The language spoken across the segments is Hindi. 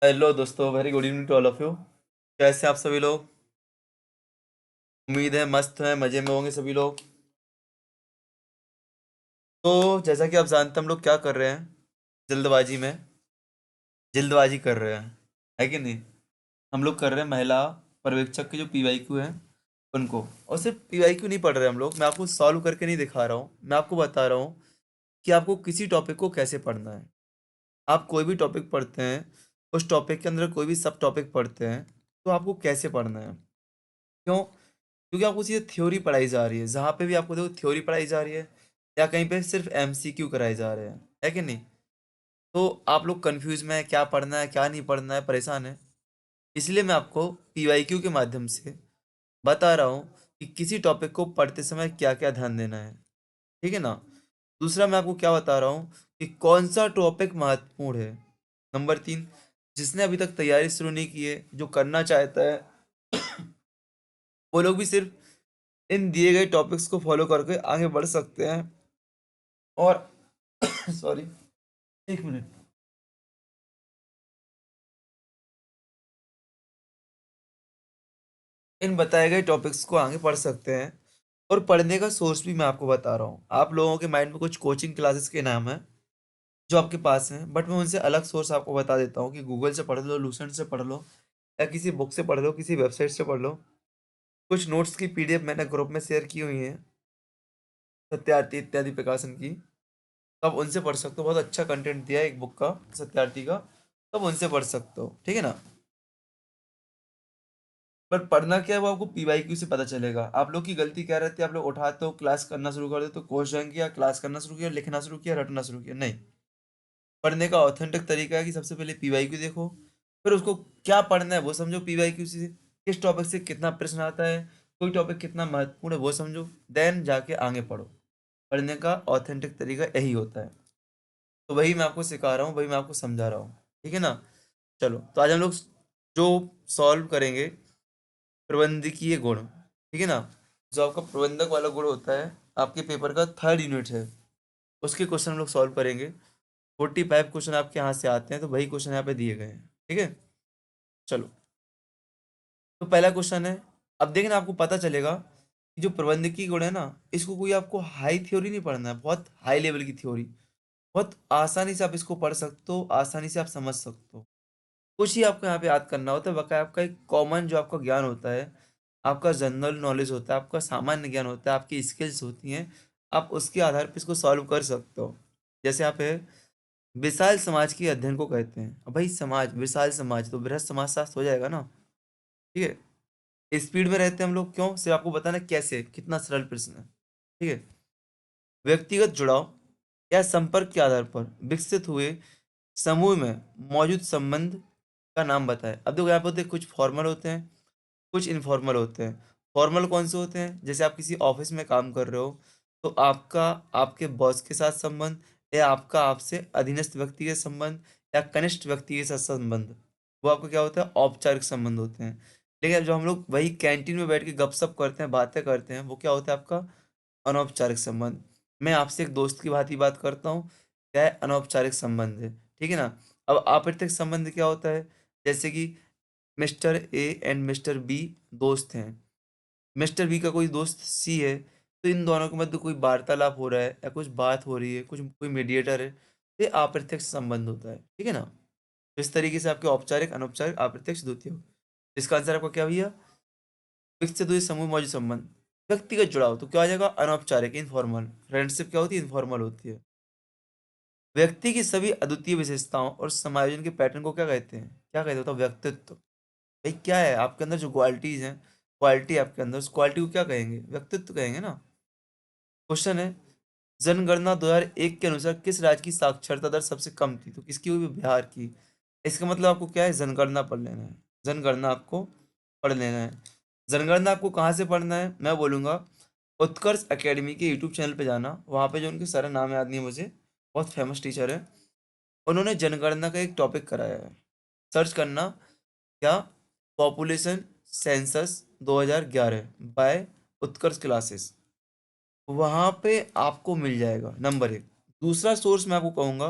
हेलो दोस्तों, very good evening to all of you. कैसे हैं आप सभी लोग? उम्मीद है मस्त हैं, मज़े में होंगे सभी लोग। तो जैसा कि आप जानते हैं, हम लोग क्या कर रहे हैं? जल्दबाजी में जल्दबाजी कर रहे हैं, है कि नहीं? हम लोग कर रहे हैं महिला पर्यवेक्षक के जो पीवाईक्यू हैं उनको। और सिर्फ पीवाईक्यू नहीं पढ़ रहे हम लोग, मैं आपको सॉल्व करके नहीं दिखा रहा हूँ, मैं आपको बता रहा हूँ कि आपको किसी टॉपिक को कैसे पढ़ना है। आप कोई भी टॉपिक पढ़ते हैं, उस टॉपिक के अंदर कोई भी सब टॉपिक पढ़ते हैं, तो आपको कैसे पढ़ना है। क्यों? क्योंकि आपको सीधे थ्योरी पढ़ाई जा रही है, जहाँ पे भी आपको देखो थ्योरी पढ़ाई जा रही है या कहीं पे सिर्फ एमसीक्यू कराए जा रहे हैं, है कि नहीं? तो आप लोग कंफ्यूज में है, क्या पढ़ना है क्या नहीं पढ़ना है, परेशान है। इसलिए मैं आपको पीवाईक्यू के माध्यम से बता रहा हूँ कि किसी टॉपिक को पढ़ते समय क्या क्या ध्यान देना है। ठीक है ना? दूसरा मैं आपको क्या बता रहा हूँ कि कौन सा टॉपिक महत्वपूर्ण है। नंबर 3, जिसने अभी तक तैयारी शुरू नहीं की है, जो करना चाहता है, वो लोग भी सिर्फ इन दिए गए टॉपिक्स को फॉलो करके आगे बढ़ सकते हैं। और सॉरी, एक मिनट। इन बताए गए टॉपिक्स को आगे पढ़ सकते हैं। और पढ़ने का सोर्स भी मैं आपको बता रहा हूँ। आप लोगों के माइंड में कुछ कोचिंग क्लासेस के नाम है जो आपके पास हैं, बट मैं उनसे अलग सोर्स आपको बता देता हूँ कि गूगल से पढ़ लो, लूसेंट से पढ़ लो, या किसी बुक से पढ़ लो, किसी वेबसाइट से पढ़ लो। कुछ नोट्स की पीडीएफ मैंने ग्रुप में शेयर की हुई है, सत्यार्थी इत्यादि प्रकाशन की। तो आप उनसे पढ़ सकते हो, बहुत अच्छा कंटेंट दिया है एक बुक का, सत्यार्थी का। तो आप उनसे पढ़ सकते हो, ठीक है ना? पर पढ़ना क्या है वो आपको पीवाईक्यू से पता चलेगा। आप लोग की गलती क्या रहती है, आप लोग उठाते हो, क्लास करना शुरू कर देते हो, क्वेश्चन किया, क्लास करना शुरू किया, लिखना शुरू किया, रटना शुरू किया। नहीं, पढ़ने का ऑथेंटिक तरीका है कि सबसे पहले पीवाईक्यू देखो, फिर उसको क्या पढ़ना है वो समझो, पीवाईक्यू से किस टॉपिक से कितना प्रश्न आता है, कोई टॉपिक कितना महत्वपूर्ण है वो समझो, देन जाके आगे पढ़ो। पढ़ने का ऑथेंटिक तरीका यही होता है। तो वही मैं आपको सिखा रहा हूँ, वही मैं आपको समझा रहा हूँ। ठीक है ना? चलो, तो आज हम लोग जो सॉल्व करेंगे, प्रबंधकीय गुण। ठीक है ना? जो आपका प्रबंधक वाला गुण होता है, आपके पेपर का थर्ड यूनिट है, उसके क्वेश्चन हम लोग सॉल्व करेंगे। 45 क्वेश्चन आपके यहाँ से आते हैं, तो वही क्वेश्चन यहाँ पे दिए गए हैं। ठीक है? चलो, तो पहला क्वेश्चन है। अब देखना, आपको पता चलेगा कि जो प्रबंधकीय गुण है ना, इसको कोई आपको हाई थ्योरी नहीं पढ़ना है, बहुत हाई लेवल की थ्योरी। बहुत आसानी से आप इसको पढ़ सकते हो, आसानी से आप समझ सकते हो। कुछ ही आपको यहाँ पे याद करना होता है, बाकी आपका एक कॉमन जो आपका ज्ञान होता है, आपका जनरल नॉलेज होता है, आपका सामान्य ज्ञान होता है, आपकी स्किल्स होती हैं, आप उसके आधार पर इसको सॉल्व कर सकते हो। जैसे यहाँ पे विशाल समाज के अध्ययन को कहते हैं। अब भाई समाज, विशाल समाज तो बृहद समाज शास्त्र हो जाएगा ना। ठीक है? स्पीड में रहते हैं हम लोग, क्यों? सिर्फ आपको बताना कैसे, कितना सरल प्रश्न है। ठीक है? व्यक्तिगत जुड़ाव या संपर्क के आधार पर विकसित हुए समूह में मौजूद संबंध का नाम बताएं। अब देखो, यहाँ पे होते हैं कुछ फॉर्मल होते हैं, कुछ इनफॉर्मल होते हैं। फॉर्मल कौन से होते हैं? जैसे आप किसी ऑफिस में काम कर रहे हो, तो आपका आपके बॉस के साथ संबंध, या आपका आपसे अधीनस्थ व्यक्ति के संबंध, या कनिष्ठ व्यक्ति के साथ संबंध, वो आपका क्या होता है? औपचारिक संबंध होते हैं। लेकिन जो हम लोग वही कैंटीन में बैठ के गपशप करते हैं, बातें करते हैं, वो क्या होता है? आपका अनौपचारिक संबंध। मैं आपसे एक दोस्त की भांति बात करता हूँ, क्या है? अनौपचारिक संबंध है। ठीक है ना? अब अप्रत्यक्ष संबंध क्या होता है? जैसे कि mister A and mister B दोस्त हैं, मिस्टर बी का कोई दोस्त सी है, तो इन दोनों के मध्य कोई वार्तालाप हो रहा है या कुछ बात हो रही है, कुछ कोई मीडिएटर है, तो ये अप्रत्यक्ष संबंध होता है। ठीक है ना? तो इस तरीके से आपके औपचारिक, अनौपचारिक, अप्रत्यक्ष, द्वितीय। इसका आंसर आपका क्या भैया? विकसित हुए समूह मौजूद संबंध। व्यक्तिगत जुड़ाव तो क्या आ जाएगा? अनौपचारिक, इनफॉर्मल। फ्रेंडशिप क्या होती है? इनफॉर्मल होती है। व्यक्ति की सभी अद्वितीय विशेषताओं और समायोजन के पैटर्न को क्या कहते हैं? क्या कहते होता है? व्यक्तित्व। भाई क्या है आपके अंदर जो क्वालिटीज हैं, क्वालिटी आपके अंदर, उस क्वालिटी को क्या कहेंगे? व्यक्तित्व कहेंगे ना। क्वेश्चन है, जनगणना 2001 के अनुसार किस राज्य की साक्षरता दर सबसे कम थी? तो किसकी हुई? बिहार की। इसका मतलब आपको क्या है? जनगणना पढ़ लेना है, जनगणना आपको पढ़ लेना है। जनगणना आपको कहाँ से पढ़ना है? मैं बोलूंगा उत्कर्ष एकेडमी के यूट्यूब चैनल पे जाना, वहाँ पे जो उनके सारे नाम याद नहीं है मुझे, बहुत फेमस टीचर है, उन्होंने जनगणना का एक टॉपिक कराया है। सर्च करना, क्या? पॉपुलेशन सेंसस 2011 बाय उत्कर्ष क्लासेस, वहाँ पे आपको मिल जाएगा। नंबर 1। दूसरा सोर्स मैं आपको कहूँगा,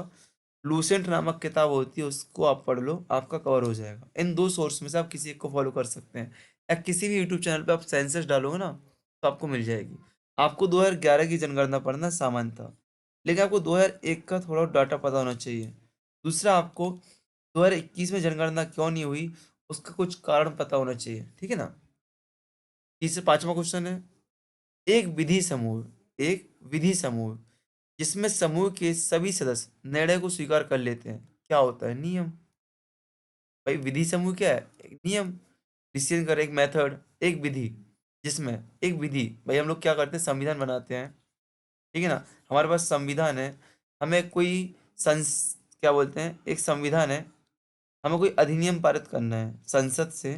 लूसेंट नामक किताब होती है, उसको आप पढ़ लो, आपका कवर हो जाएगा। इन दो सोर्स में से आप किसी एक को फॉलो कर सकते हैं, या किसी भी यूट्यूब चैनल पे आप सेंसस डालोगे ना तो आपको मिल जाएगी। आपको 2011 की जनगणना पढ़ना सामान्य था, लेकिन आपको 2001 का थोड़ा डाटा पता होना चाहिए। दूसरा, आपको 2021 में जनगणना क्यों नहीं हुई उसका कुछ कारण पता होना चाहिए, ठीक है ना। तीसरा पांचवा क्वेश्चन है, एक विधि समूह जिसमें समूह के सभी सदस्य निर्णय को स्वीकार कर लेते हैं, क्या होता है? नियम। भाई विधि समूह क्या है? एक नियम, डिसीजन कर एक मेथड, एक विधि, जिसमें एक विधि, भाई हम लोग क्या करते हैं, संविधान बनाते हैं, ठीक है ना। हमारे पास संविधान है, हमें कोई संस क्या बोलते हैं, एक संविधान है, हमें कोई अधिनियम पारित करना है संसद से,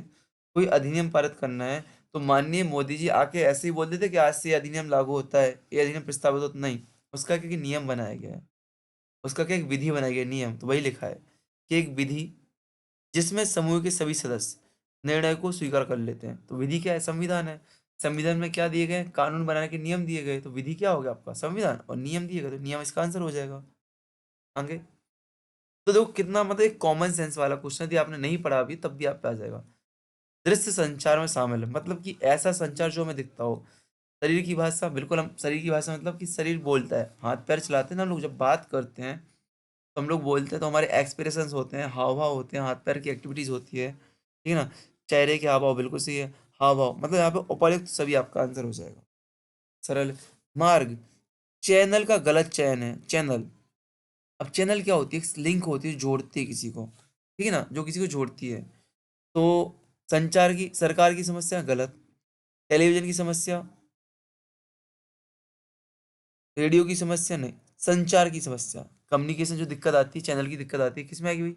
कोई अधिनियम पारित करना है, तो माननीय मोदी जी आके ऐसे ही बोल देते कि आज से ये अधिनियम लागू होता है, ये अधिनियम प्रस्तावित होता नहीं। उसका क्योंकि नियम बनाया गया है, उसका क्या एक विधि बनाई गई है, नियम, तो वही लिखा है कि एक विधि जिसमें समूह के सभी सदस्य निर्णय को स्वीकार कर लेते हैं, तो विधि क्या है? संविधान है। संविधान में क्या दिए गए? कानून बनाने के नियम दिए गए, तो विधि क्या हो गया आपका? संविधान। और नियम दिए गए तो नियम इसका आंसर हो जाएगा आगे। तो देखो कितना मतलब एक कॉमन सेंस वाला क्वेश्चन, यदि आपने नहीं पढ़ा अभी तब भी आप पे आ जाएगा। दृश्य संचार में शामिल है, मतलब कि ऐसा संचार जो हमें दिखता हो। शरीर की भाषा, बिल्कुल हम शरीर की भाषा मतलब कि शरीर बोलता है, हाथ पैर चलाते हैं ना हम लोग, जब बात करते हैं तो हम लोग बोलते हैं, तो हमारे एक्सप्रेशंस होते हैं, हाव भाव होते हैं, हाथ पैर की एक्टिविटीज होती है, ठीक है ना। चेहरे के हाव भाव बिल्कुल सही है, हाव भाव मतलब यहाँ पे उपर्युक्त सभी आपका आंसर हो जाएगा। सरल। मार्ग, चैनल का गलत चयन है, चैनल। अब चैनल क्या होती है? लिंक होती है, जोड़ती है किसी को, ठीक है ना, जो किसी को जोड़ती है। तो संचार की, सरकार की समस्या गलत, टेलीविजन की समस्या, रेडियो की समस्या नहीं, संचार की समस्या, कम्युनिकेशन जो दिक्कत आती है, चैनल की दिक्कत आती है, किसमें आएगी भाई?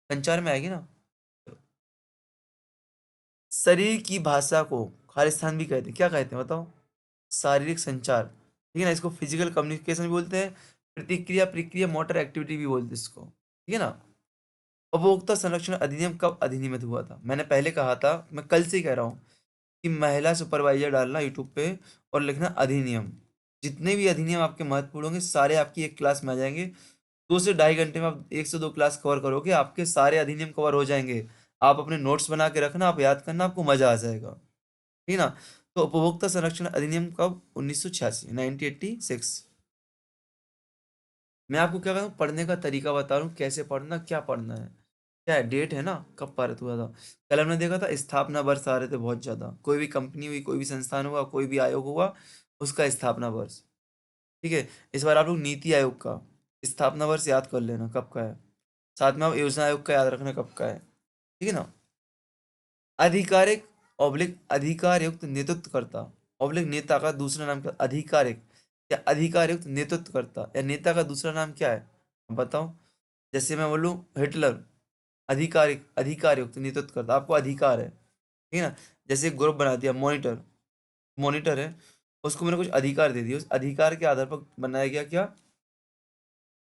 संचार में आएगी ना। शरीर की भाषा को खालिस्तान भी कहते हैं, क्या कहते हैं बताओ? शारीरिक संचार, ठीक है ना। इसको फिजिकल कम्युनिकेशन भी बोलते हैं, प्रतिक्रिया प्रक्रिया मोटर एक्टिविटी भी बोलते हैं इसको, ठीक है ना। उपभोक्ता संरक्षण अधिनियम कब अधिनियमित हुआ था? मैंने पहले कहा था, मैं कल से ही कह रहा हूँ कि महिला सुपरवाइजर डालना यूट्यूब पे और लिखना अधिनियम। जितने भी अधिनियम आपके महत्वपूर्ण होंगे सारे आपकी एक क्लास में आ जाएंगे। 2 से ढाई घंटे में आप 1 से 2 क्लास कवर करोगे, आपके सारे अधिनियम कवर हो जाएंगे। आप अपने नोट्स बना के रखना, आप याद करना, आपको मजा आ जाएगा, ठीक है ना। तो उपभोक्ता संरक्षण अधिनियम कब? 1986, 1986। मैं आपको क्या कहूँ, पढ़ने का तरीका बता रहा हूँ, कैसे पढ़ना, क्या पढ़ना है, क्या है, डेट है ना, कब पारित हुआ था। कल हमने देखा था स्थापना वर्ष आ रहे थे बहुत ज्यादा, कोई भी कंपनी हुई, कोई भी संस्थान हुआ, कोई भी आयोग हुआ, उसका स्थापना वर्ष, ठीक है। इस बार आप लोग नीति आयोग का स्थापना वर्ष याद कर लेना कब का है, साथ में आप योजना आयोग का याद रखना कब का है, ठीक है ना। आधिकारिक ऑब्लिक अधिकारयुक्त नेतृत्वकर्ता, ऑब्लिक नेता का दूसरा नाम क्या? आधिकारिक या अधिकारयुक्त नेतृत्वकर्ता, या नेता का दूसरा नाम क्या है? बताओ। जैसे मैं बोलूं हिटलर, आधिकारिक अधिकारयुक्त नेतृत्वकर्ता, आपको अधिकार है, ठीक है ना। जैसे एक ग्रुप बना दिया, मॉनिटर, मॉनिटर है, उसको मैंने कुछ अधिकार दे दिया, उस अधिकार के आधार पर बनाया गया क्या?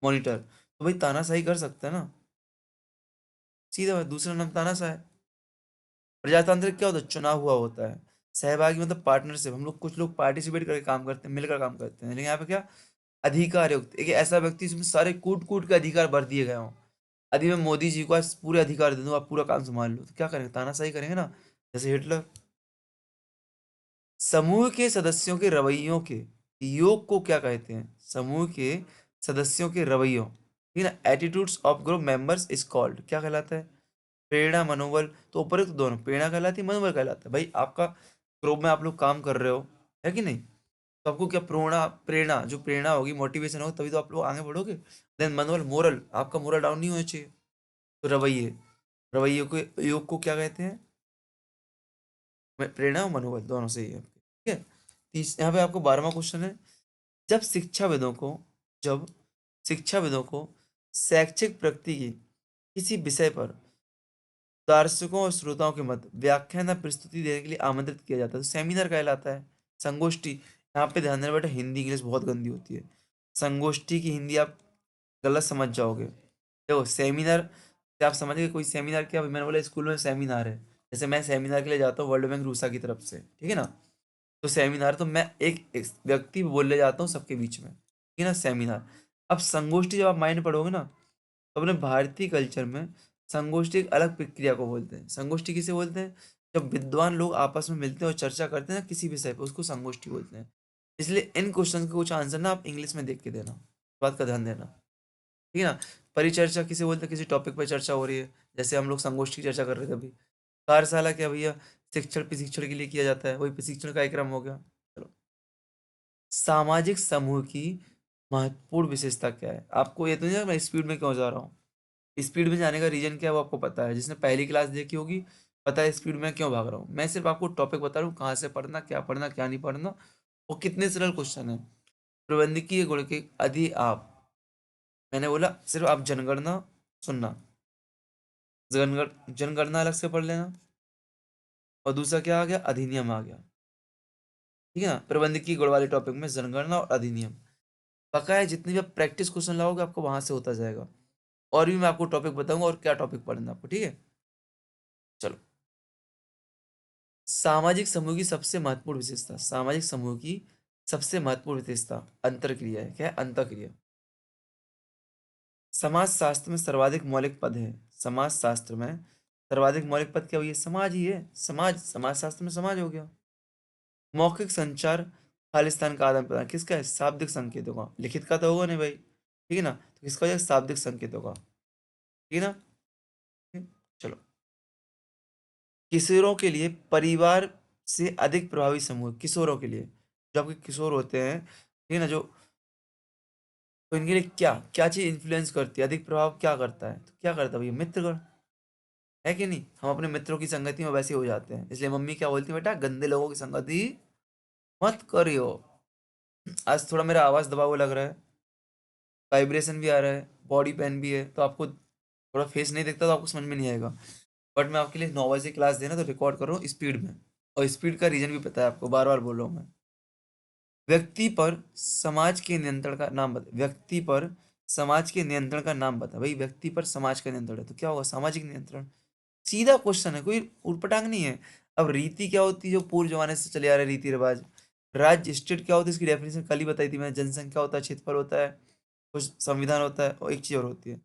मॉनिटर। तो भाई तानाशाही कर सकता है ना, सीधा बात, दूसरा नाम तानाशाह है। प्रजातांत्रिक क्या होता है? चुनाव हुआ होता है। सहभागी मतलब पार्टनरशिप, हम लोग कुछ लोग पार्टिसिपेट करके काम करते हैं, मिलकर काम करते हैं, लेकिन यहाँ पे क्या? अधिकार युक्त, एक ऐसा व्यक्ति जिसमें सारे कूट कूट के अधिकार भर दिए गए हों। यदि मैं मोदी जी को आज पूरे अधिकार दे दूं, आप पूरा काम संभाल लो, तो क्या करेंगे? तानाशाही करेंगे ना, जैसे हिटलर। समूह के सदस्यों के रवैयों के योग को क्या कहते हैं? समूह के सदस्यों के रवैयों, ठीक है ना, attitudes of group members is called, क्या कहलाता है? प्रेरणा, मनोबल। तो उपरोक्त दोनों, प्रेरणा कहलाती है, मनोबल कहलाता है। भाई आपका ग्रुप में आप लोग काम कर रहे हो, है कि नहीं, तो आपको क्या प्रेरणा, प्रेरणा जो प्रेरणा होगी, मोटिवेशन होगी, तभी तो आप लोग आगे बढ़ोगे। देन मनोबल, मोरल, आपका मोरल डाउन नहीं होना चाहिए। तो रवैये, रवैये को, योग को क्या कहते हैं? प्रेरणा और मनोबल दोनों सही है आपके, ठीक है। तीस यहाँ पे आपको 12वां क्वेश्चन है, जब शिक्षाविदों को जब शिक्षाविदों को शैक्षिक प्रगति की किसी विषय पर दर्शकों और श्रोताओं के मध्य व्याख्यान या प्रस्तुति देने के लिए आमंत्रित किया जाता है, तो सेमिनार कहलाता है। संगोष्ठी, यहाँ पे ध्यान देना बेटा, हिंदी इंग्लिश बहुत गंदी होती है। संगोष्ठी की हिंदी आप गलत समझ जाओगे। देखो सेमिनार से आप समझ गए, कोई सेमिनार क्या, मैंने बोला स्कूल में सेमिनार है, जैसे मैं सेमिनार के लिए जाता हूँ वर्ल्ड बैंक रूसा की तरफ से, ठीक है ना। तो सेमिनार तो मैं एक व्यक्ति बोलने जाता हूँ सबके बीच में, ठीक है ना, सेमिनार। अब संगोष्ठी जब आप माइंड पढ़ोगे ना, तो अपने भारतीय कल्चर में संगोष्ठी एक अलग प्रक्रिया को बोलते हैं। संगोष्ठी किसे बोलते हैं? जब विद्वान लोग आपस में मिलते हैं और चर्चा करते हैं ना किसी विषय पे, उसको संगोष्ठी बोलते हैं। इसलिए इन क्वेश्चन के कुछ आंसर ना आप इंग्लिश में देख के देना, बात का ध्यान देना, ठीक है ना? परिचर्चा किसे बोलते हैं? किसी टॉपिक पर चर्चा हो रही है, जैसे हम लोग संगोष्ठी की चर्चा कर रहे थे अभी। कार्यशाला क्या भैया? शिक्षण प्रशिक्षण के लिए किया जाता है, वही प्रशिक्षण कार्यक्रम हो गया। चलो, सामाजिक समूह की महत्वपूर्ण विशेषता क्या है? आपको ये तो नहीं है मैं स्पीड में क्यों जा रहा हूँ? स्पीड में जाने का रीजन क्या है वो आपको पता है, जिसने पहली क्लास देखी होगी पता है स्पीड में क्यों भाग रहा हूँ। मैं सिर्फ आपको टॉपिक बता रहा हूँ, कहाँ से पढ़ना क्या नहीं पढ़ना, और कितने सरल क्वेश्चन है। प्रबंधकीय गुण के अधि आप, मैंने बोला सिर्फ आप जनगणना सुनना, जनगणना अलग से पढ़ लेना, और दूसरा क्या आ गया? अधिनियम आ गया, ठीक है ना? प्रबंधकीय गुण वाले टॉपिक में जनगणना और अधिनियम, बकाया जितनी भी आप प्रैक्टिस क्वेश्चन लाओगे आपको वहां से होता जाएगा। और भी मैं आपको टॉपिक बताऊंगा और क्या टॉपिक पढ़ना आपको, ठीक है? चलो, सामाजिक समूह की सबसे महत्वपूर्ण विशेषता, सामाजिक समूह की सबसे महत्वपूर्ण विशेषता अंतरक्रिया है। क्या है? अंतरक्रिया। समाज शास्त्र में सर्वाधिक मौलिक पद है। समाज शास्त्र में सर्वाधिक मौलिक पद क्या हुई है? समाज ही है। समाज, समाज शास्त्र में समाज हो गया। मौखिक संचार खालिस्तान का आदान प्रदान किसका है? शाब्दिक संकेतों का। लिखित का तो होगा नहीं भाई, ठीक है ना? तो किसका हो जाएगा? शाब्दिक संकेतों का, ठीक है ना? ठीक है? चलो, किशोरों के लिए परिवार से अधिक प्रभावी समूह, किशोरों के लिए, जो आपके किशोर होते हैं, ठीक है ना, जो, तो इनके लिए क्या क्या चीज इन्फ्लुएंस करती है, अधिक प्रभाव क्या करता है? तो क्या करता है भैया? मित्रगण, है कि नहीं? हम अपने मित्रों की संगति में वैसे हो जाते हैं, इसलिए मम्मी क्या बोलती है, बेटा गंदे लोगों की संगति मत करियो। आज थोड़ा मेरा आवाज दबा हुआ लग रहा है, वाइब्रेशन भी आ रहा है, बॉडी पेन भी है, तो आपको थोड़ा फेस नहीं दिखता तो आपको समझ में नहीं आएगा। बट मैं आपके लिए 9 बजे क्लास देना तो रिकॉर्ड कर रहा हूँ स्पीड में, और स्पीड का रीजन भी पता है आपको, बार बार बोल रहा हूँ मैं। व्यक्ति पर समाज के नियंत्रण का नाम बता, व्यक्ति पर समाज के नियंत्रण का नाम बता। भाई व्यक्ति पर समाज का नियंत्रण है तो क्या होगा? सामाजिक नियंत्रण। सीधा क्वेश्चन है, कोई उटपटांग नहीं है। अब रीति क्या होती है? जो पूर्व जमाने से चले आ रहे रीति रिवाज। राज्य, स्टेट क्या होती है? इसकी डेफिनेशन कल ही बताई थी मैंने। जनसंख्या होता है, क्षेत्रफल होता है, कुछ संविधान होता है, और एक चीज और होती है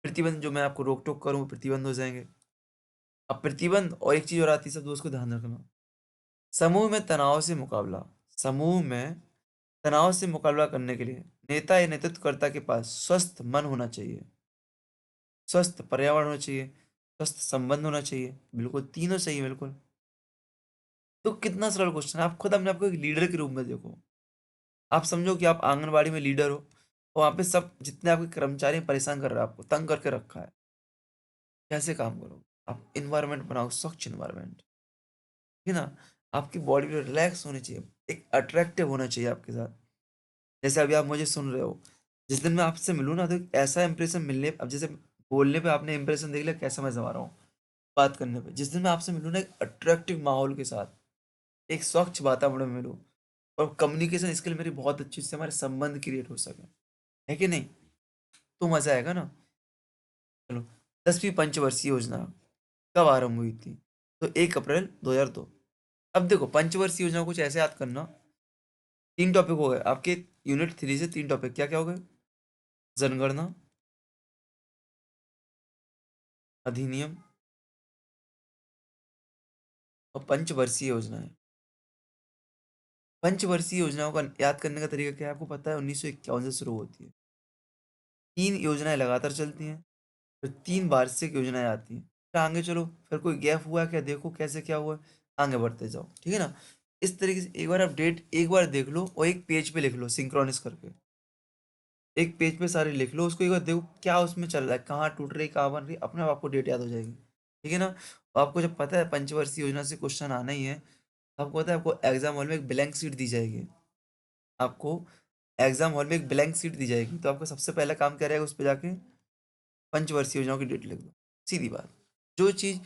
प्रतिबंध, जो मैं आपको रोक टोक करूँ वो प्रतिबंध हो जाएंगे। अब प्रतिबंध और एक चीज और आती है, सब दोस्त को ध्यान रखना। समूह में तनाव से मुकाबला, समूह में तनाव से मुकाबला करने के लिए नेता या नेतृत्वकर्ता के पास स्वस्थ मन होना चाहिए, स्वस्थ पर्यावरण होना चाहिए, स्वस्थ संबंध होना चाहिए, बिल्कुल तीनों चाहिए बिल्कुल। तो कितना सरल क्वेश्चन है। आप खुद अपने आपको एक लीडर के रूप में देखो। आप समझो कि आप आंगनबाड़ी में लीडर हो, और वहां पे सब जितने आपके कर्मचारी हैं, परेशान कर रहे हैं, आपको तंग करके रखा है। कैसे काम करो? आप इन्वायरमेंट बनाओ, स्वच्छ इन्वायरमेंट, है ना? आपकी बॉडी में रिलैक्स होनी चाहिए, एक अट्रैक्टिव होना चाहिए आपके साथ। जैसे अभी आप मुझे सुन रहे हो, जिस दिन मैं आपसे मिलूँ ना तो एक ऐसा इंप्रेशन मिलने, अब जैसे बोलने पे आपने इंप्रेशन देख लिया कैसा मैं जमा रहा हूँ, बात करने पे जिस दिन मैं आपसे मिलूँ ना, एक अट्रैक्टिव माहौल के साथ, एक स्वच्छ वातावरण में मिलूँ, और कम्युनिकेशन स्किल मेरी बहुत अच्छी, से हमारे संबंध क्रिएट हो सके, है कि नहीं? तो मजा आएगा ना। चलो, 10वीं पंचवर्षीय योजना कब आरंभ हुई थी? तो 1 अप्रैल 2002। अब देखो, पंचवर्षीय योजना को कुछ ऐसे याद करना। 3 टॉपिक हो गए आपके, यूनिट 3 से 3 टॉपिक क्या क्या हो गए? जनगणना, अधिनियम, और पंचवर्षीय योजनाएं। पंचवर्षीय योजनाओं का याद करने का तरीका क्या है आपको पता है? 1951 से शुरू होती है, 3 योजनाएं लगातार चलती हैं, फिर 3 वार्षिक योजनाएं आती हैं, फिर आगे चलो, फिर कोई गैप हुआ क्या, देखो कैसे क्या हुआ, आगे बढ़ते जाओ, ठीक है ना? इस तरीके से एक बार आप डेट एक बार देख लो, और एक पेज पे लिख लो सिंक्रोनिस करके, एक पेज पे सारे लिख लो, उसको एक बार देखो क्या उसमें चल रहा है, कहाँ टूट रही, कहाँ बन रही, अपने आप आपको डेट याद हो जाएगी, ठीक है ना? और आपको जब पता है पंचवर्षीय योजना से क्वेश्चन आना ही है, आपको पता है आपको एग्जाम हॉल में एक ब्लैंक सीट दी जाएगी, आपको एग्जाम हॉल में एक ब्लैंक सीट दी जाएगी, तो आपका सबसे पहला काम क्या रहेगा? उस पर जाके पंचवर्षीय योजनाओं की डेट लिख दो, सीधी बात। जो चीज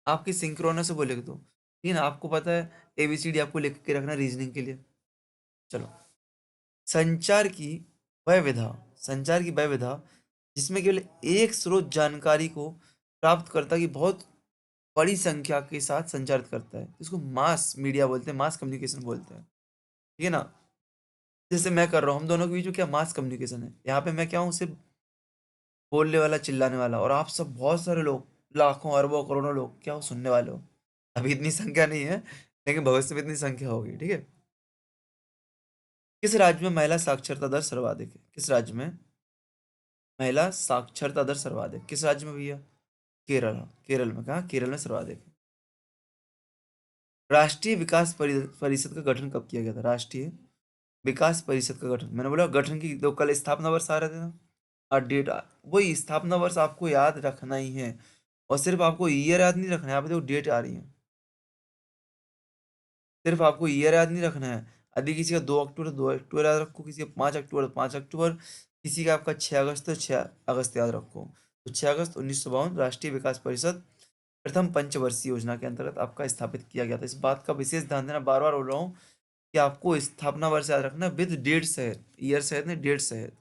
आपकी सिंक्रोनस है वो लिख दो, ठीक है ना? आपको पता है एबीसीडी आपको लिख के रखना रीजनिंग के लिए। चलो, संचार की वह विधा, संचार की वह विधा जिसमें केवल एक स्रोत जानकारी को प्राप्त करता है कि बहुत बड़ी संख्या के साथ संचारित करता है, इसको मास मीडिया बोलते हैं, मास कम्युनिकेशन बोलते हैं, ठीक है ना? जैसे मैं कर रहा हूँ, हम दोनों के बीच में क्या मास कम्युनिकेशन है, यहाँ पे मैं क्या हूँ, सिर्फ बोलने वाला, चिल्लाने वाला, और आप सब बहुत सारे लोग, लाखों, अरबों, करोड़ों लोग क्या वो सुनने वाले हो। अभी इतनी संख्या नहीं है, लेकिन भविष्य में इतनी संख्या होगी, ठीक है। किस राज्य में महिला साक्षरता दर सर्वाधिक है? किस राज्य में महिला साक्षरता दर सर्वाधिक, किस राज्य में भैया? केरल। केरल में, कहा केरल में सर्वाधिक है। राष्ट्रीय विकास परिषद का गठन कब किया गया था? राष्ट्रीय विकास परिषद का गठन, मैंने बोला गठन की तो कल स्थापना वर्ष आ रहे थे ना, और डेट वही स्थापना वर्ष आपको याद रखना ही है। और सिर्फ आपको ईयर याद नहीं रखना है, आप देखो डेट आ रही है, सिर्फ आपको ईयर याद नहीं रखना है। यदि किसी का 2 अक्टूबर, 2 अक्टूबर याद रखो, किसी का 5 अक्टूबर, 5 अक्टूबर, किसी का आपका 6 अगस्त, तो 6 अगस्त याद रखो। तो 6 अगस्त 1952 राष्ट्रीय विकास परिषद प्रथम पंचवर्षीय योजना के अंतर्गत आपका स्थापित किया गया था। इस बात का विशेष ध्यान देना, बार बार बोल रहा हूँ कि आपको स्थापना वर्ष याद रखना विद डेट सहित, ईयर सहित नहीं, डेट सहित।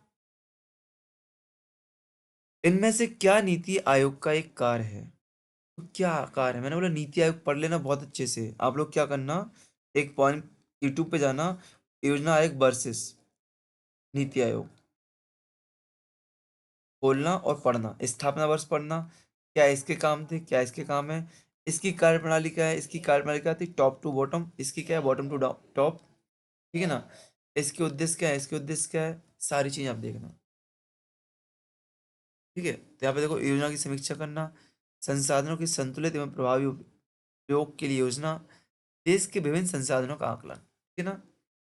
इनमें से क्या नीति आयोग का एक कार्य है? तो क्या कार्य है? मैंने बोला नीति आयोग पढ़ लेना बहुत अच्छे से। आप लोग क्या करना, एक पॉइंट यूट्यूब पे जाना, योजना आयोग वर्सेस नीति आयोग, खोलना और पढ़ना, स्थापना वर्ष पढ़ना, क्या इसके काम थे, क्या इसके काम है, इसकी कार्यप्रणाली क्या है, इसकी कार्यप्रणाली क्या थी, टॉप टू बॉटम, इसकी क्या है, बॉटम टू टॉप, ठीक है ना। इसके उद्देश्य क्या है, इसके उद्देश्य क्या है, सारी चीज आप देखना, ठीक है। तो यहाँ पे देखो, योजना की समीक्षा करना, संसाधनों के संतुलित एवं प्रभावी उपयोग के लिए योजना, देश के विभिन्न संसाधनों का आकलन, ठीक है ना।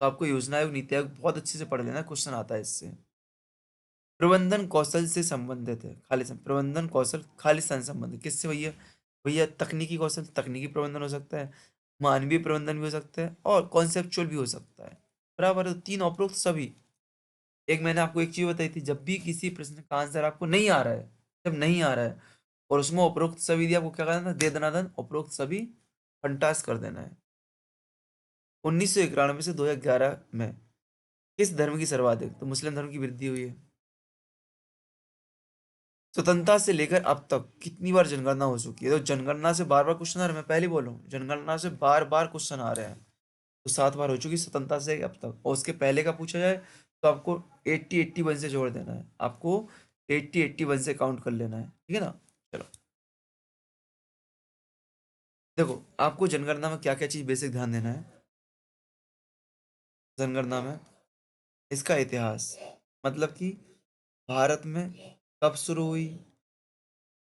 तो आपको योजना आयोग, नीति आयोग बहुत अच्छे से पढ़ लेना, क्वेश्चन आता है इससे। प्रबंधन कौशल से संबंधित है, खालिस्तान प्रबंधन कौशल, खालिस्तान से संबंधित किससे भैया? भैया तकनीकी कौशल, तकनीकी प्रबंधन हो सकता है, मानवीय प्रबंधन भी हो सकता है, और कॉन्सेप्चुअल भी हो सकता है। बराबर है, तो तीन उपरोक्त सभी। एक मैंने आपको एक चीज बताई थी, जब भी किसी प्रश्न का आंसर आपको नहीं आ रहा है, जब नहीं आ रहा है और उसमें उपरोक्त सभी दिया, आपको क्या करना था, दे देना था उपरोक्त सभी, फंटास कर देना है। 1991 से 2011 में किस धर्म की सर्वाधिक? तो मुस्लिम धर्म की वृद्धि हुई है। स्वतंत्रता से लेकर अब तक कितनी बार जनगणना हो चुकी है? तो जनगणना से बार बार क्वेश्चन आ रहे हैं, मैं पहले बोलूं, जनगणना से बार बार क्वेश्चन आ रहे हैं। तो 7 बार हो चुकी स्वतंत्रता से अब तक, और उसके पहले का पूछा जाए तो आपको 80-81 से जोड़ देना है, आपको 80-81 से काउंट कर लेना है, ठीक है ना। चलो देखो, आपको जनगणना में क्या क्या चीज बेसिक ध्यान देना है। जनगणना में इसका इतिहास, मतलब कि भारत में कब शुरू हुई,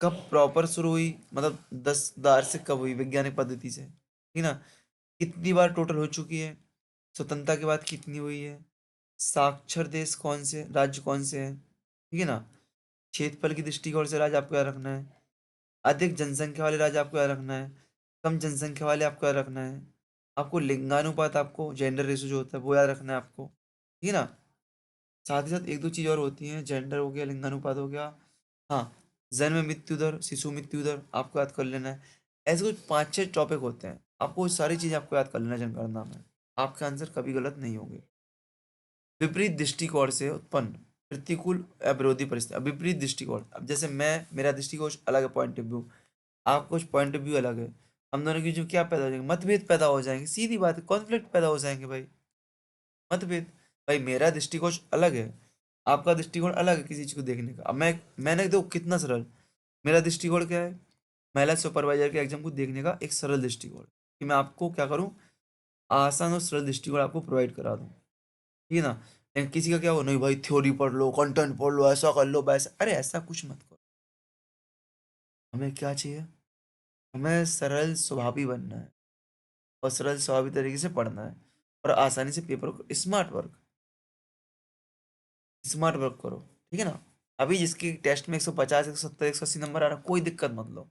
कब प्रॉपर शुरू हुई, मतलब 10 दार से कब हुई वैज्ञानिक पद्धति से, ठीक है ना। कितनी बार टोटल हो चुकी है, स्वतंत्रता के बाद कितनी हुई है, साक्षर देश कौन से, राज्य कौन से हैं, ठीक है ना। क्षेत्रफल की दृष्टिकोण से राज्य आपको याद रखना है, अधिक जनसंख्या वाले राज्य आपको याद रखना है, कम जनसंख्या वाले आपको याद रखना है, आपको लिंगानुपात, आपको जेंडर रेशो जो होता है वो याद रखना है आपको, ठीक है ना। साथ ही साथ एक दो चीज और होती हैं, जेंडर हो गया, लिंगानुपात हो गया, हाँ, जन्म मृत्यु दर, शिशु मृत्यु दर आपको याद कर लेना है। ऐसे कुछ 5-6 टॉपिक होते हैं, आपको वो सारी चीजें आपको याद कर लेना है जनगणना में। आपके आंसर कभी गलत नहीं होंगे। विपरीत दृष्टिकोण से उत्पन्न प्रतिकूल या विरोधी परिस्थिति, अब विपरीत दृष्टिकोण, अब जैसे मैं, मेरा दृष्टिकोण अलग है, पॉइंट ऑफ व्यू, आपका कुछ पॉइंट ऑफ व्यू अलग है, हम दोनों की जो क्या पैदा हो जाएंगे, मतभेद पैदा हो जाएंगे, सीधी बात है, कॉन्फ्लिक्ट पैदा हो जाएंगे भाई, मतभेद। भाई मेरा दृष्टिकोण अलग है, आपका दृष्टिकोण अलग है किसी चीज को देखने का। अब मैंने देखो कितना सरल, मेरा दृष्टिकोण क्या है, महिला सुपरवाइजर के एग्जाम को देखने का एक सरल दृष्टिकोण, कि मैं आपको क्या करूं, आसान और सरल दृष्टिकोण आपको प्रोवाइड करा दूं, ठीक है ना। लेकिन किसी का क्या हो, नहीं भाई थ्योरी पढ़ लो, कंटेंट पढ़ लो, ऐसा कर लो, वैसा, अरे ऐसा कुछ मत करो। हमें क्या चाहिए, हमें सरल स्वभावी बनना है, और सरल स्वभावी तरीके से पढ़ना है, और आसानी से पेपर को, स्मार्ट वर्क, स्मार्ट वर्क करो, ठीक है ना। अभी जिसकी टेस्ट में 150, 170, 180 नंबर आ रहा है, कोई दिक्कत मत लो,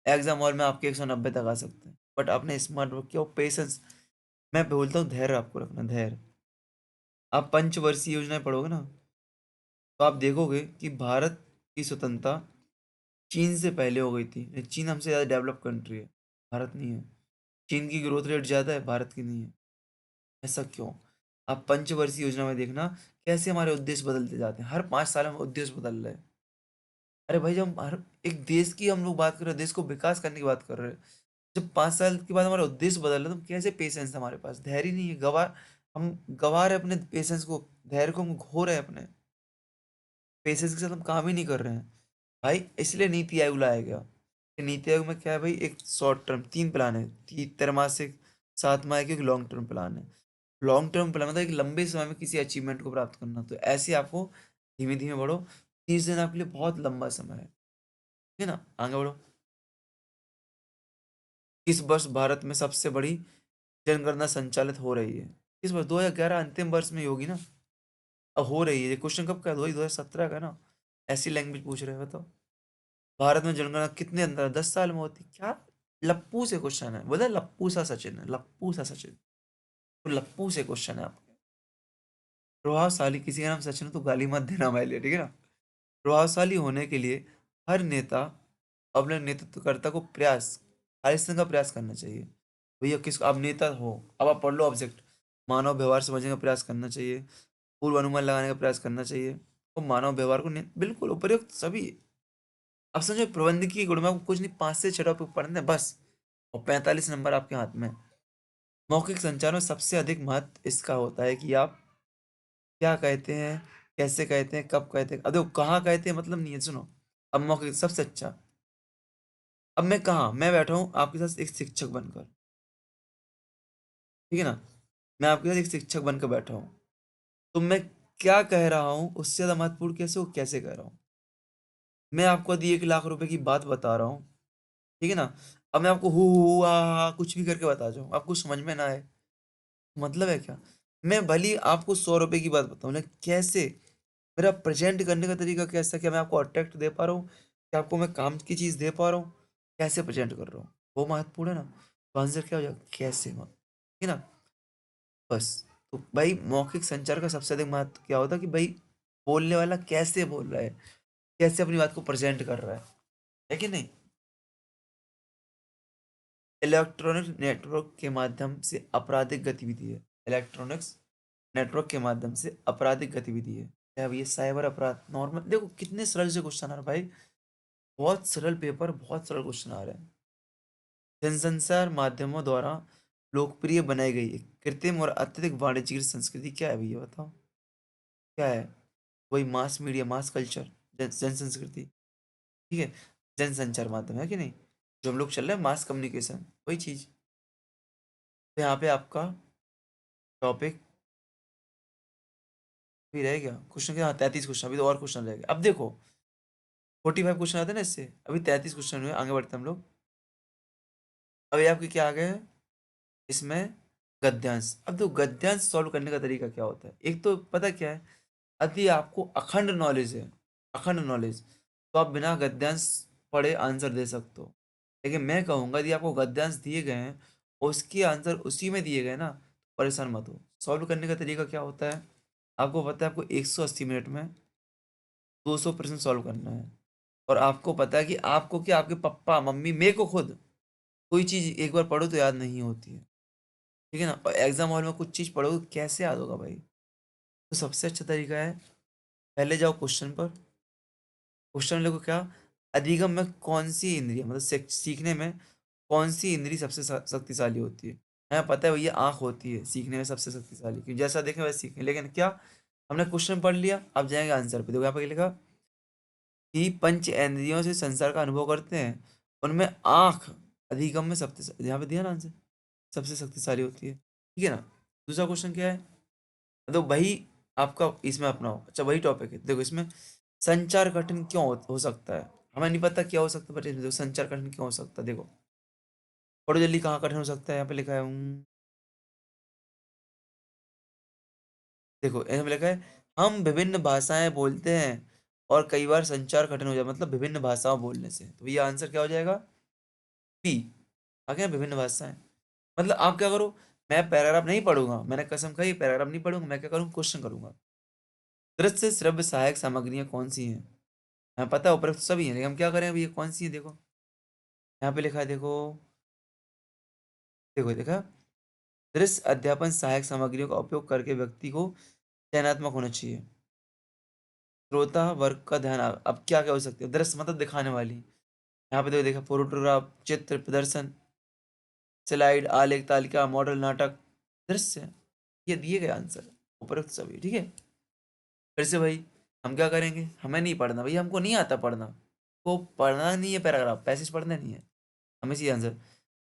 एग्जाम हॉल में आपके 190 तक आ सकते हैं, बट आपने स्मार्ट वर्क किया, पेशेंस, मैं बोलता हूँ धैर्य आपको रखना, धैर्य। आप पंचवर्षीय योजनाएं पढ़ोगे ना, तो आप देखोगे कि भारत की स्वतंत्रता चीन से पहले हो गई थी, लेकिन चीन हमसे ज़्यादा डेवलप कंट्री है, भारत नहीं है। चीन की ग्रोथ रेट ज़्यादा है, भारत की नहीं है। ऐसा क्यों? आप पंचवर्षीय योजना में देखना, कैसे हमारे उद्देश्य बदलते जाते हैं, हर 5 साल में उद्देश्य बदल रहे हैं। अरे भाई, जब हम हर एक देश की हम लोग बात कर रहे हैं, देश को विकास करने की बात कर रहे हैं, जब 5 साल के बाद हमारा उद्देश्य बदल रहा है, तो कैसे पेशेंस हमारे पास, धैर्य नहीं है, हम गवा रहे अपने पेशेंस को, धैर्य को हम खो रहे हैं अपने। पेशेंस के साथ हम काम ही नहीं कर रहे हैं भाई, इसलिए नीति आयोग लाया गया। ये नीति आयोग में क्या है भाई, एक शॉर्ट टर्म 3 प्लान है, त्रैमासिक, 7 माह की, एक लॉन्ग टर्म प्लान है। लॉन्ग टर्म प्लान मतलब एक लंबे समय में किसी अचीवमेंट को प्राप्त करना, तो ऐसे आपको धीमे धीमे बढ़ो। 30 दिन आपके लिए बहुत लंबा समय है, ठीक है ना। आगे बढ़ो। इस वर्ष भारत में सबसे बड़ी जनगणना संचालित हो रही है। इस वर्ष 2011 अंतिम वर्ष में ही होगी ना, अब हो रही है। ये क्वेश्चन कब का है? 2017 का ना। ऐसी लैंग्वेज पूछ रहे हो तो। भारत में जनगणना कितने अंदर 10 साल में होती क्या? लप्पू से क्वेश्चन है, बोला लप्पू सा सचिन है, लप्पू सा सचिन। तो लप्पू से क्वेश्चन है आपके। प्रभावशाली, किसी का नाम सचिन है तो गाली मत देना हमारे लिए, ठीक है ना। प्रभावशाली होने के लिए हर नेता अपने नेतृत्वकर्ता को प्रयास, खालिस्तान का प्रयास करना चाहिए। भैया किस, आप नेता हो, अब आप पढ़ लो ऑब्जेक्ट। मानव व्यवहार समझने का प्रयास करना चाहिए, पूर्व अनुमान लगाने का प्रयास करना चाहिए, और मानव व्यवहार को बिल्कुल उपयुक्त सभी। अब समझो प्रबंधकीय गुण में आपको कुछ नहीं, 5 से 6 टॉपिक पढ़ने हैं बस, और 45 नंबर आपके हाथ में। मौखिक संचार में सबसे अधिक महत्व इसका होता है कि आप क्या कहते हैं, कैसे कहते हैं, कब कहते हैं। अब देखो कहाँ कहते हैं मतलब नहीं है, सुनो। अब मौखिक सबसे अच्छा, अब मैं कहाँ, मैं बैठा हूँ आपके साथ एक शिक्षक बनकर, ठीक है ना। मैं आपके साथ एक शिक्षक बनकर बैठा हूँ, तो मैं क्या कह रहा हूँ उससे ज्यादा महत्वपूर्ण कैसे हो, कैसे कह रहा हूँ। मैं आपको यदि 1 लाख रुपए की बात बता रहा हूँ, ठीक है ना। अब मैं आपको हु हा कुछ भी करके बता जाऊँ, आपको समझ में ना आए, मतलब है क्या। मैं भली आपको 100 रुपए की बात बताऊँ, लेकिन कैसे, मेरा प्रेजेंट करने का तरीका कैसा, क्या मैं आपको अट्रैक्ट दे पा रहा हूँ, क्या आपको मैं काम की चीज दे पा रहा हूँ, कैसे प्रेजेंट कर रहा हूँ, वो महत्वपूर्ण है ना। तो आंसर क्या हो जाएगा, कैसे, ठीक है ना। बस। तो भाई मौखिक संचार का सबसे अधिक महत्व क्या होता है कि भाई बोलने वाला कैसे बोल रहा है, कैसे अपनी बात को प्रेजेंट कर रहा है कि नहीं। इलेक्ट्रॉनिक नेटवर्क के माध्यम से आपराधिक गतिविधि है, इलेक्ट्रॉनिक्स नेटवर्क के माध्यम से आपराधिक गतिविधि है। क्या ये साइबर अपराध, नॉर्मल, देखो कितने सरल से क्वेश्चन आ रहे हैं भाई, बहुत सरल पेपर, बहुत सरल क्वेश्चन आ रहे हैं। जनसंचार माध्यमों द्वारा लोकप्रिय बनाई गई एक कृत्रिम और अत्यधिक वाणिज्यिक संस्कृति क्या है भैया बताओ, क्या है। वही मास मीडिया, मास कल्चर, जन संस्कृति, ठीक है। जनसंचार माध्यम है कि नहीं, जो हम लोग चल रहे हैं मास कम्युनिकेशन, वही चीज। तो यहाँ पे आपका टॉपिक भी रह गया क्वेश्चन क्या, 33 क्वेश्चन, अभी तो और क्वेश्चन रह गए। अब देखो 45 क्वेश्चन आते हैं ना इससे, अभी 33 क्वेश्चन हुए, आगे बढ़ते हैं हम लोग। अभी आपके क्या आ गए हैं इसमें, गद्यांश। अब तो गद्यांश सॉल्व करने का तरीका क्या होता है, एक तो पता क्या है, यदि आपको अखंड नॉलेज है, अखंड नॉलेज, तो आप बिना गद्यांश पढ़े आंसर दे सकते हो। लेकिन मैं कहूंगा यदि आपको गद्यांश दिए गए हैं और उसके आंसर उसी में दिए गए ना, परेशान मत हो। सॉल्व करने का तरीका क्या होता है, आपको पता है आपको 180 मिनट में 200 प्रश्न सॉल्व करना है। और आपको पता है कि आपको क्या, आपके पापा मम्मी, मेरे को खुद, कोई चीज एक बार पढ़ो तो याद नहीं होती है, ठीक है ना। और एग्जाम हॉल में कुछ चीज पढ़ो तो कैसे याद होगा भाई। तो सबसे अच्छा तरीका है, पहले जाओ क्वेश्चन पर, क्वेश्चन लिखो क्या, अधिगम में कौन सी इंद्रिय, मतलब सीखने में कौन सी इंद्रिय सबसे शक्तिशाली होती है। हमें पता है भैया आंख होती है सीखने में सबसे शक्तिशाली, क्योंकि जैसा देखें वैसे सीखें। लेकिन क्या, हमने क्वेश्चन पढ़ लिया, अब जाएंगे आंसर पे। देखो यहाँ पे लिखा कि पंच इंद्रियों से संसार का अनुभव करते हैं, उनमें आंख अधिगम में सबसे, यहाँ पे दिया ना आंसर, सबसे शक्तिशाली होती है, ठीक है ना। दूसरा क्वेश्चन क्या है, तो वही आपका इसमें अपनाओ, अच्छा वही टॉपिक है। देखो इसमें संचार कठिन क्यों हो सकता है, हमें नहीं पता क्या हो सकता है, बट इसमें देखो संचार कठिन क्यों हो सकता है। देखो पढ़ो जल्दी, कहाँ कठिन हो सकता है, यहाँ पे लिखा है देखो इसमें लिखा है, हम विभिन्न भाषाएं बोलते हैं और कई बार संचार कठिन हो जाए, मतलब विभिन्न भाषाओं बोलने से। तो ये आंसर क्या हो जाएगा, बी। आगे विभिन्न भाषाएं, मतलब आप क्या करो, मैं पैराग्राफ नहीं पढ़ूंगा, मैंने कसम खाई पैराग्राफ नहीं पढ़ूंगा, मैं क्या करूँ, क्वेश्चन करूंगा। दृश्य श्रव्य सहायक सामग्रियां कौन सी हैं, हमें पता है उपरोक्त सभी है, लेकिन हम क्या करें अभी, ये कौन सी है देखो, यहाँ पे लिखा है देखो, देखो देखा, दृश्य अध्यापन सहायक सामग्रियों का उपयोग करके व्यक्ति को चयनात्मक होना चाहिए। श्रोता वर्ग का ध्यान, अब क्या क्या हो सकते हैं, दृश्य मतलब दिखाने वाली, यहाँ पे देखो देखा, फोटोग्राफ, चित्र प्रदर्शन, स्लाइड, आलेख, तालिका, मॉडल, नाटक, दृश्य, ये दिए गए आंसर उपरोक्त सभी, ठीक है। फिर से भाई, हम क्या करेंगे, हमें नहीं पढ़ना भैया, हमको नहीं आता पढ़ना, को पढ़ना नहीं है, पैराग्राफ पैसेज पढ़ना नहीं है, हमें सीधा आंसर।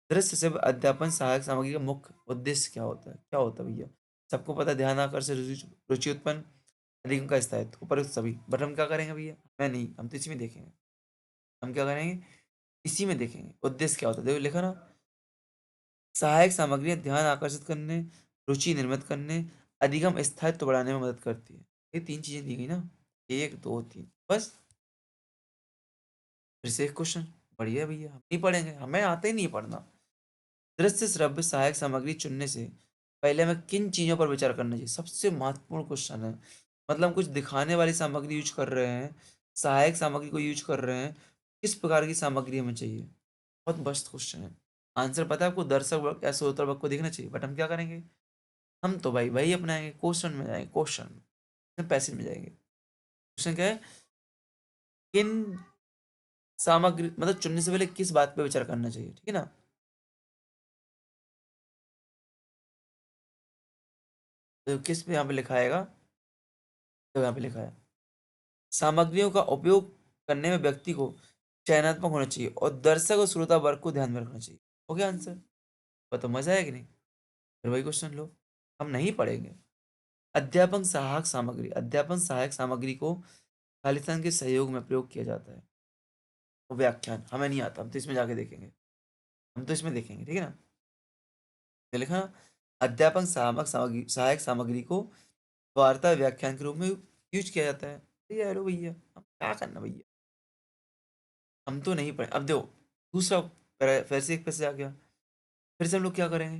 दृश्य से अध्यापन सहायक सामग्री का मुख्य उद्देश्य क्या होता है भैया? सबको पता है, ध्यान आकर्षण, रुचि रुचि उत्पन्न, अधिगम का स्थायित्व, उपरोक्त सभी। बट हम क्या करेंगे भैया, मैं नहीं, हम तो इसी में देखेंगे। हम क्या करेंगे, इसी में देखेंगे उद्देश्य क्या होता है। देखो लिखा ना, सहायक सामग्री ध्यान आकर्षित करने, रुचि निर्मित करने, अधिगम स्थायित्व बढ़ाने में मदद करती है। ये तीन चीजें दी गई ना, एक दो तीन, बस। फिर से एक क्वेश्चन, बढ़िया है भैया, हम नहीं पढ़ेंगे, हमें आता ही नहीं पढ़ना। दृश्य श्रव्य सहायक सामग्री चुनने से पहले हमें किन चीजों पर विचार करना चाहिए? सबसे महत्वपूर्ण क्वेश्चन है। मतलब हम कुछ दिखाने वाली सामग्री यूज कर रहे हैं, सहायक सामग्री को यूज कर रहे हैं, किस प्रकार की सामग्री हमें चाहिए? बहुत मस्त क्वेश्चन है। आंसर पता है आपको, दर्शक वर्ग या श्रोता वर्ग को देखना चाहिए। बट हम क्या करेंगे, हम तो भाई वही अपनाएंगे, क्वेश्चन में जाएंगे, क्वेश्चन पैसेज में जाएंगे। क्वेश्चन क्या है, किन सामग्री, मतलब चुनने से पहले किस बात पे विचार करना चाहिए, ठीक है ना? तो किस पे यहाँ पे लिखा आएगा, तो यहाँ पे लिखा है, सामग्रियों का उपयोग करने में व्यक्ति को चयनात्मक होना चाहिए और दर्शक और श्रोता वर्ग को ध्यान में रखना चाहिए। हो गया आंसर। बताओ मजा है कि नहीं? फिर वही क्वेश्चन लो, हम नहीं पढ़ेंगे। अध्यापन सहायक सामग्री को खालिस्तान के सहयोग में प्रयोग किया जाता है। वो व्याख्यान हमें नहीं आता, हम तो इसमें जाके देखेंगे, हम तो इसमें देखेंगे, ठीक है ना? ये लिखा, अध्यापन सहायक सामग्री को वार्ता व्याख्यान के रूप में यूज किया जाता है। ये यारो भैया, हम क्या करना भैया, हम तो नहीं पढ़े। अब देखो, दूसरा फिर से एक पैसे आ गया। फिर से हम लोग क्या करेंगे,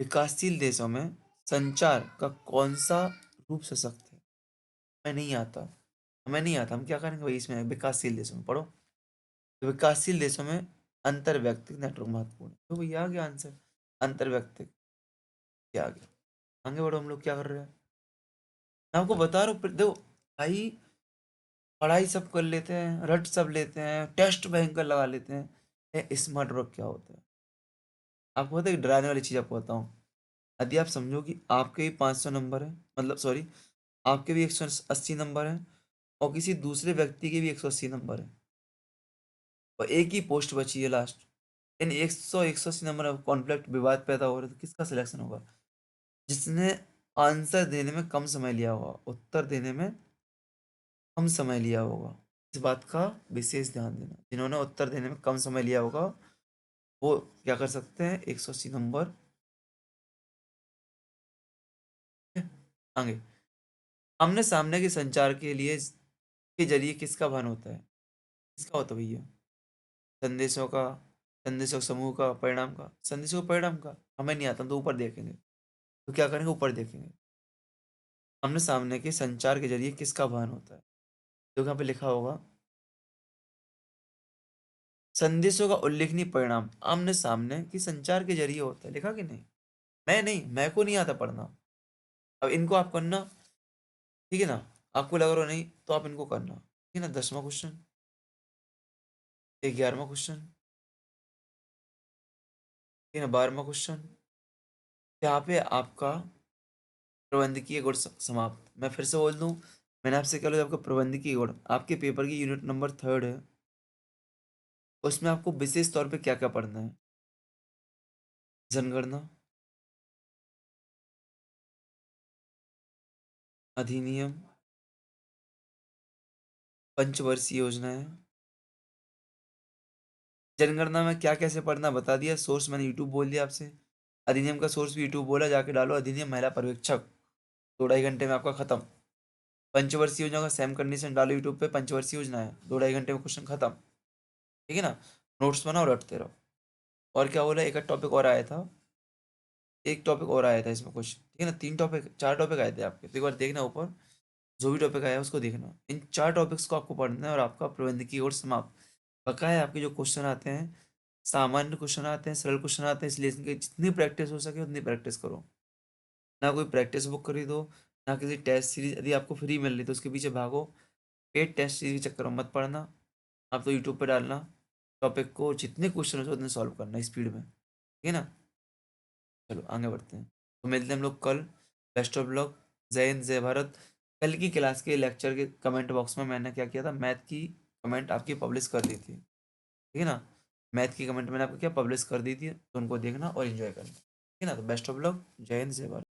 विकासशील देशों में संचार का कौन सा रूप सशक्त है? हमें नहीं आता, हमें नहीं आता, हम क्या करेंगे भाई, इसमें विकासशील देशों में पढ़ो। तो विकासशील देशों में अंतर व्यक्तिक नेटवर्क महत्वपूर्ण है। तो भैया आ गया आंसर, अंतर व्यक्तिक, क्या आ गया? आगे बढ़ो, हम लोग क्या कर रहे हैं, मैं आपको बता रहा हूँ। देखो भाई, पढ़ाई सब कर लेते हैं, रट सब लेते हैं, टेस्ट भयंकर लगा लेते हैं, स्मार्ट वर्क क्या होता है? आपको पता है, एक डराने वाली चीज आपको बताऊं। यदि आप समझो कि आपके भी 500 नंबर है, मतलब सॉरी, आपके भी 180 नंबर है, और किसी दूसरे व्यक्ति के भी 180 नंबर है, और एक ही पोस्ट बची है लास्ट, इन 180 नंबर में कॉन्फ्लिक्ट, विवाद पैदा हो रहा है, तो किसका सिलेक्शन होगा? जिसने आंसर देने में कम समय लिया होगा, उत्तर देने में कम समय लिया होगा। इस बात का विशेष ध्यान देना, जिन्होंने उत्तर देने में कम समय लिया होगा, वो क्या कर सकते हैं, 180 नंबर। आगे, आमने सामने के संचार के लिए के जरिए किसका वहन होता है? किसका होता है भैया? संदेशों का, संदेशों समूह का, परिणाम का, संदेशों का, परिणाम का। हमें नहीं आता, हम तो ऊपर देखेंगे। तो क्या करेंगे, ऊपर देखेंगे, आमने सामने के संचार के जरिए किसका वहन होता है? तो यहाँ पे लिखा होगा, संदेशों का उल्लेखनीय परिणाम आमने सामने की संचार के जरिए होता है। लिखा कि नहीं? मैं नहीं, मैं को नहीं आता पढ़ना। अब इनको आप करना, ठीक है ना? आपको लग रहा हो नहीं, तो आप इनको करना, ठीक है ना? 10वां क्वेश्चन, 11वां क्वेश्चन, ठीक है ना? 12वां क्वेश्चन। यहाँ पे आपका प्रबंधकीय गुण समाप्त। मैं फिर से बोल दूं, मैंने आपसे कहा आपका प्रबंधकीय गुण आपके पेपर की यूनिट नंबर 3 है, उसमें आपको विशेष तौर पे क्या क्या पढ़ना है? जनगणना, अधिनियम, पंचवर्षीय योजनाएं। जनगणना में क्या कैसे पढ़ना बता दिया, सोर्स मैंने यूट्यूब बोल दिया आपसे, अधिनियम का सोर्स भी यूट्यूब बोला, जाके डालो अधिनियम महिला पर्यवेक्षक, 2 ढाई घंटे में आपका खत्म। पंचवर्षीय योजना का सेम कंडीशन डालो यूट्यूब पे, पंचवर्षीय योजना है, 2 ढाई घंटे में क्वेश्चन खत्म, ठीक है ना? नोट्स बनाओ, रटते रहो। और क्या बोला, एक टॉपिक और आया था, एक टॉपिक और आया था इसमें कुछ, ठीक है ना? 3 टॉपिक, 4 टॉपिक आए थे आपके, तो एक बार देखना ऊपर, जो भी टॉपिक आया उसको देखना। इन 4 टॉपिक्स को आपको पढ़ना है, और आपका प्रबंधकीय और समाप्त। पक्का है, आपके जो क्वेश्चन आते हैं, सामान्य क्वेश्चन आते हैं, सरल क्वेश्चन आते हैं, इसलिए इनकी जितनी प्रैक्टिस हो सके उतनी प्रैक्टिस करो। ना कोई प्रैक्टिस बुक खरीदो, ना किसी टेस्ट सीरीज, यदि आपको फ्री मिल रही तो उसके पीछे भागो। पेड टेस्ट सीरीज के चक्कर में मत पढ़ना। आप तो यूट्यूब पे डालना टॉपिक को, जितने क्वेश्चन हो उतने सॉल्व करना स्पीड में, ठीक है ना? चलो आगे बढ़ते हैं, तो मिलते हैं हम लोग कल। बेस्ट ऑफ लक, जय हिंद, जय भारत। कल की क्लास के लेक्चर के कमेंट बॉक्स में मैंने क्या किया था, मैथ की कमेंट आपकी पब्लिश कर दी थी, ठीक है ना। मैथ की कमेंट मैंने आपको क्या पब्लिश कर दी थी, तो उनको देखना और एंजॉय करना, ठीक है ना। तो बेस्ट ऑफ लक, जय हिंद, जय भारत।